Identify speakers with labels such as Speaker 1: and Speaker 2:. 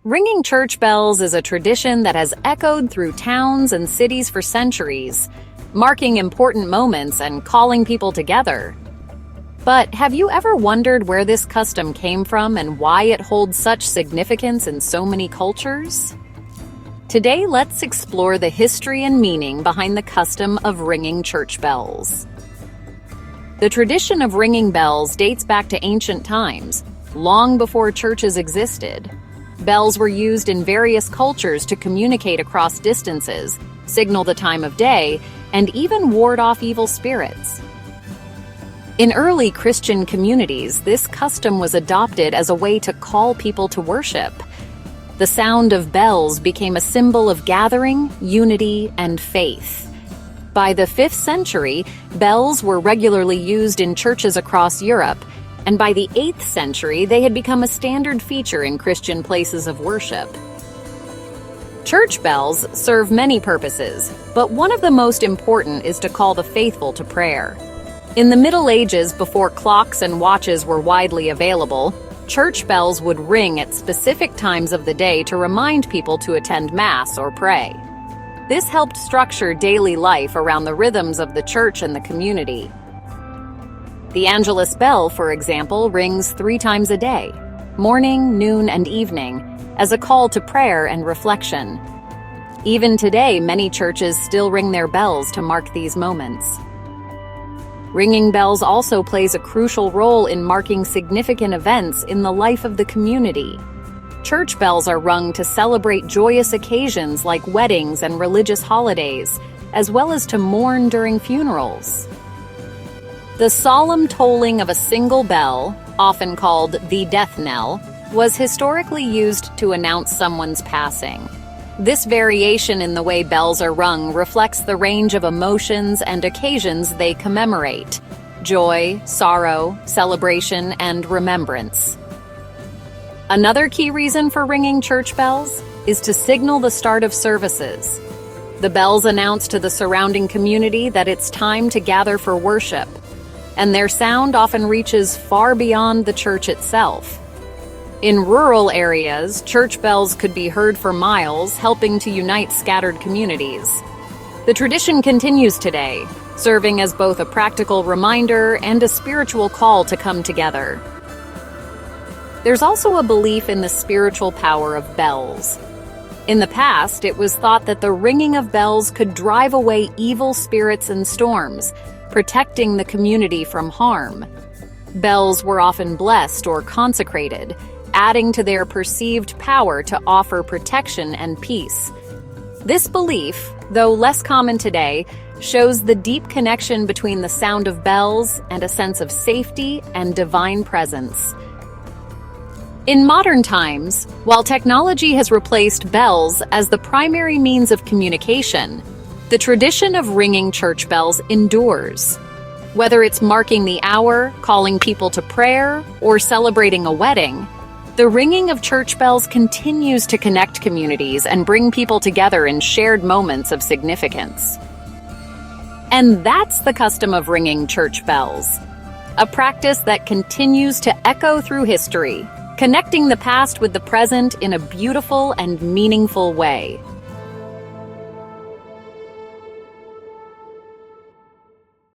Speaker 1: Ringing church bells is a tradition that has echoed through towns and cities for centuries, marking important moments and calling people together. But have you ever wondered where this custom came from and why it holds such significance in so many cultures? Today, let's explore the history and meaning behind the custom of ringing church bells. The tradition of ringing bells dates back to ancient times, long before churches existed. Bells were used in various cultures to communicate across distances, signal the time of day, and even ward off evil spirits. In early Christian communities, this custom was adopted as a way to call people to worship. The sound of bells became a symbol of gathering, unity, and faith. By the 5th century, bells were regularly used in churches across Europe, and by the 8th century, they had become a standard feature in Christian places of worship. Church bells serve many purposes, but one of the most important is to call the faithful to prayer. In the Middle Ages, before clocks and watches were widely available, church bells would ring at specific times of the day to remind people to attend Mass or pray. This helped structure daily life around the rhythms of the church and the community. The Angelus bell, for example, rings 3 times a day, morning, noon, and evening, as a call to prayer and reflection. Even today, many churches still ring their bells to mark these moments. Ringing bells also plays a crucial role in marking significant events in the life of the community. Church bells are rung to celebrate joyous occasions like weddings and religious holidays, as well as to mourn during funerals. The solemn tolling of a single bell, often called the death knell, was historically used to announce someone's passing. This variation in the way bells are rung reflects the range of emotions and occasions they commemorate: joy, sorrow, celebration, and remembrance. Another key reason for ringing church bells is to signal the start of services. The bells announce to the surrounding community that it's time to gather for worship, and their sound often reaches far beyond the church itself. In rural areas, church bells could be heard for miles, helping to unite scattered communities. The tradition continues today, serving as both a practical reminder and a spiritual call to come together. There's also a belief in the spiritual power of bells. In the past, it was thought that the ringing of bells could drive away evil spirits and storms, protecting the community from harm. Bells were often blessed or consecrated, adding to their perceived power to offer protection and peace. This belief, though less common today, shows the deep connection between the sound of bells and a sense of safety and divine presence. In modern times, while technology has replaced bells as the primary means of communication, the tradition of ringing church bells endures. Whether it's marking the hour, calling people to prayer, or celebrating a wedding, the ringing of church bells continues to connect communities and bring people together in shared moments of significance. And that's the custom of ringing church bells, a practice that continues to echo through history, connecting the past with the present in a beautiful and meaningful way.